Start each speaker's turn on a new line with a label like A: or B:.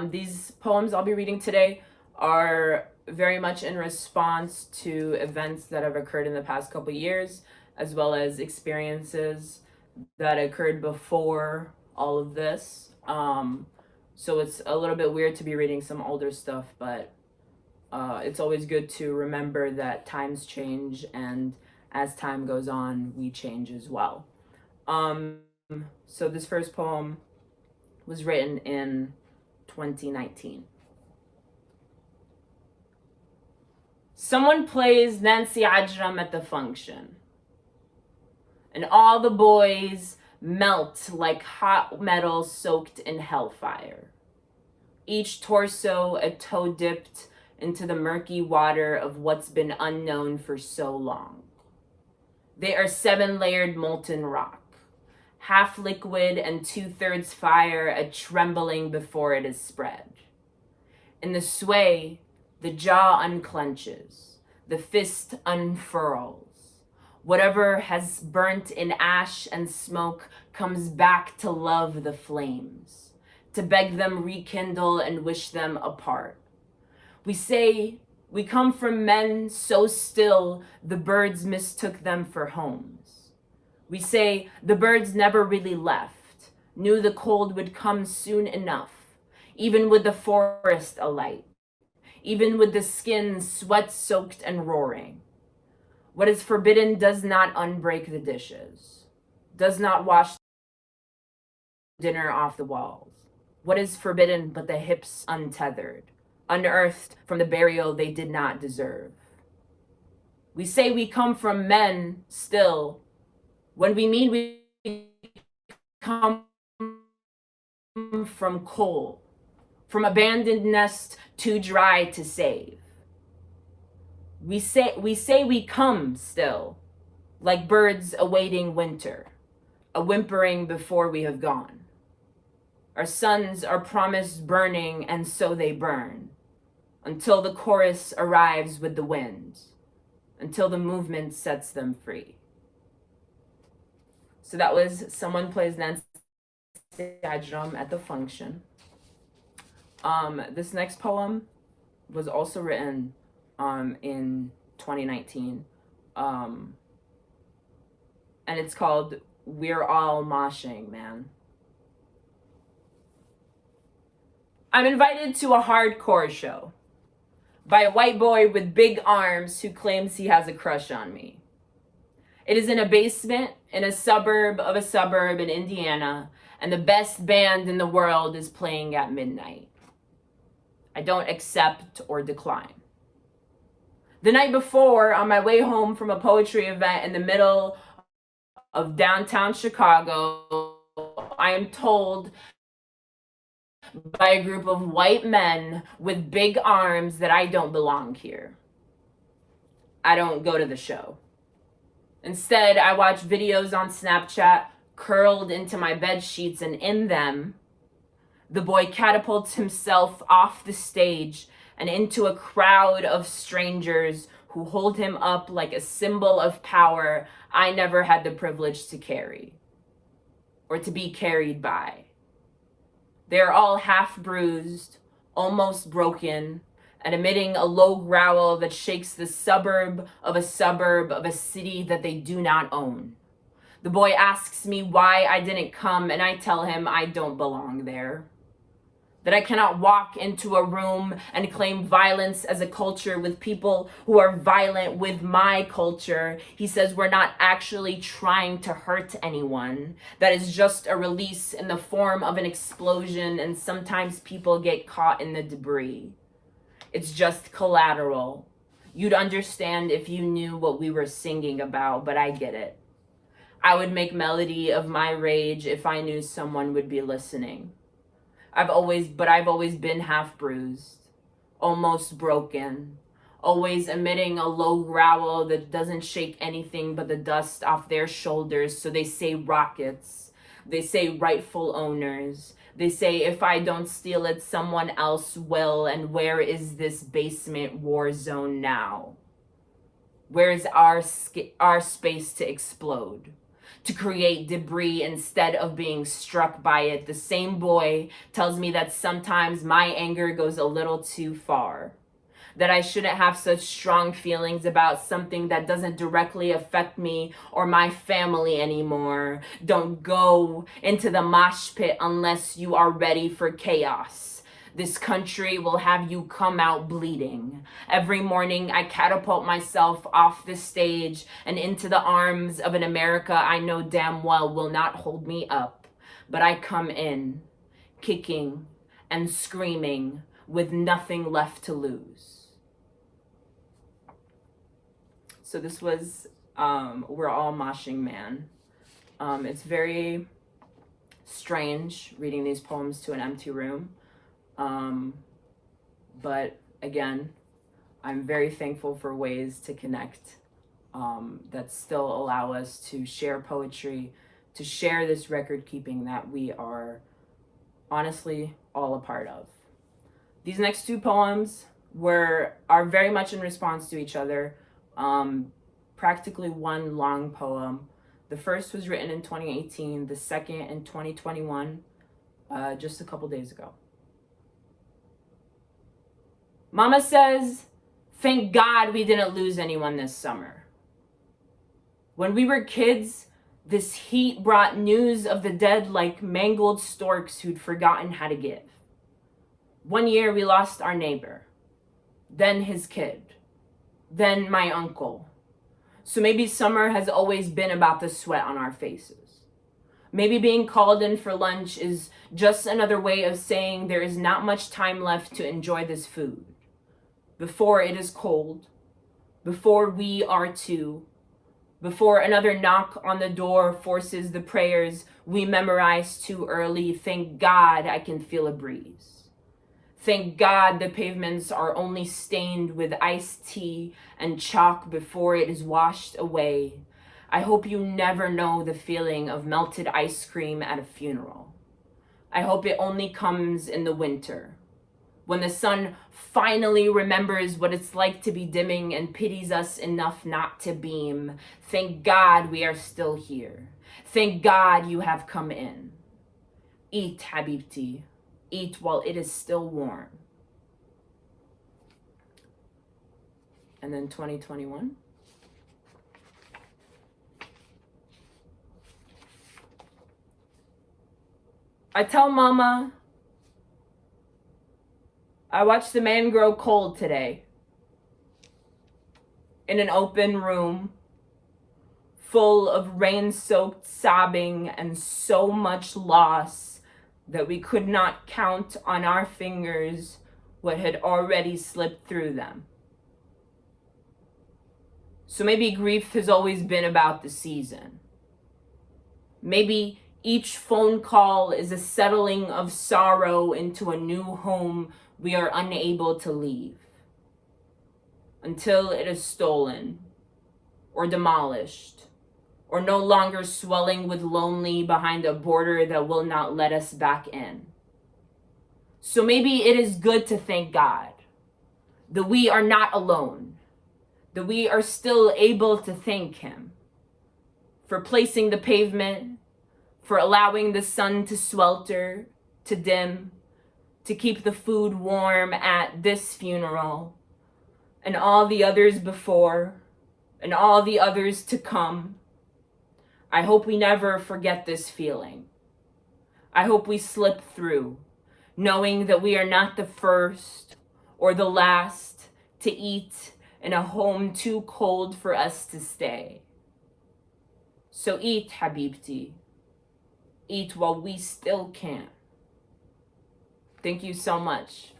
A: These poems I'll be reading today are very much in response to events that have occurred in the past couple years, as well as experiences that occurred before all of this. So it's a little bit weird to be reading some older stuff, but it's always good to remember that times change, and as time goes on, we change as well. So this first poem was written in 2019. Someone plays Nancy Ajram at the function, and all the boys melt like hot metal soaked in hellfire. Each torso a toe dipped into the murky water of what's been unknown for so long. They are 7-layered molten rock, half liquid and 2/3 fire, a trembling before it is spread. In the sway, the jaw unclenches, the fist unfurls. Whatever has burnt in ash and smoke comes back to love the flames, to beg them rekindle and wish them apart. We say we come from men so still the birds mistook them for homes. We say the birds never really left, knew the cold would come soon enough, even with the forest alight, even with the skin sweat-soaked and roaring. What is forbidden does not unbreak the dishes, does not wash dinner off the walls. What is forbidden but the hips untethered, unearthed from the burial they did not deserve? We say we come from men still, when we mean we come from coal, from abandoned nest too dry to save. We say we come still, like birds awaiting winter, a whimpering before we have gone. Our suns are promised burning, and so they burn, until the chorus arrives with the wind, until the movement sets them free. So that was Someone Plays Nancy Ajram at the Function. This next poem was also written in 2019, and it's called We're All Moshing, Man. I'm invited to a hardcore show by a white boy with big arms who claims he has a crush on me. It is in a basement in a suburb of a suburb in Indiana, and the best band in the world is playing at midnight. I don't accept or decline. The night before, on my way home from a poetry event in the middle of downtown Chicago, I am told by a group of white men with big arms that I don't belong here. I don't go to the show. Instead, I watch videos on Snapchat curled into my bed sheets, and in them, the boy catapults himself off the stage and into a crowd of strangers who hold him up like a symbol of power I never had the privilege to carry or to be carried by. They are all half bruised, almost broken, and emitting a low growl that shakes the suburb of a city that they do not own. The boy asks me why I didn't come, and I tell him I don't belong there. That I cannot walk into a room and claim violence as a culture with people who are violent with my culture. He says we're not actually trying to hurt anyone. That is just a release in the form of an explosion, and sometimes people get caught in the debris. It's just collateral. You'd understand if you knew what we were singing about, but I get it. I would make melody of my rage if I knew someone would be listening. I've always been half bruised, almost broken, always emitting a low growl that doesn't shake anything but the dust off their shoulders. So they say rockets, they say rightful owners, they say if I don't steal it, someone else will. And where is this basement war zone now? Where is our space to explode? to create debris instead of being struck by it. The same boy tells me that sometimes my anger goes a little too far, that I shouldn't have such strong feelings about something that doesn't directly affect me or my family anymore. Don't go into the mosh pit unless you are ready for chaos. This country will have you come out bleeding. Every morning I catapult myself off the stage and into the arms of an America I know damn well will not hold me up. But I come in, kicking and screaming with nothing left to lose. So this was We're All Moshing Man. It's very strange reading these poems to an empty room. But again, I'm very thankful for ways to connect that still allow us to share poetry, to share this record keeping that we are honestly all a part of. These next two poems are very much in response to each other. Practically one long poem. The first was written in 2018, the second in 2021, just a couple days ago. Mama says, thank God we didn't lose anyone this summer. When we were kids, this heat brought news of the dead like mangled storks who'd forgotten how to give. One year we lost our neighbor, then his kid, then my uncle. So maybe summer has always been about the sweat on our faces. Maybe being called in for lunch is just another way of saying there is not much time left to enjoy this food. Before it is cold, before we are too, before another knock on the door forces the prayers we memorized too early, thank God I can feel a breeze. Thank God the pavements are only stained with iced tea and chalk before it is washed away. I hope you never know the feeling of melted ice cream at a funeral. I hope it only comes in the winter, when the sun finally remembers what it's like to be dimming and pities us enough not to beam. Thank God we are still here. Thank God you have come in. Eat, Habibti. Eat while it is still warm. And then 2021. I tell Mama, I watched the man grow cold today. In an open room, full of rain-soaked sobbing and so much loss that we could not count on our fingers what had already slipped through them. So maybe grief has always been about the season. Maybe each phone call is a settling of sorrow into a new home we are unable to leave until it is stolen or demolished or no longer swelling with lonely behind a border that will not let us back in. So maybe it is good to thank God that we are not alone, that we are still able to thank Him for placing the pavement, for allowing the sun to swelter, to dim, to keep the food warm at this funeral, and all the others before, and all the others to come. I hope we never forget this feeling. I hope we slip through, knowing that we are not the first or the last to eat in a home too cold for us to stay. So eat, Habibti. Eat while we still can. Thank you so much.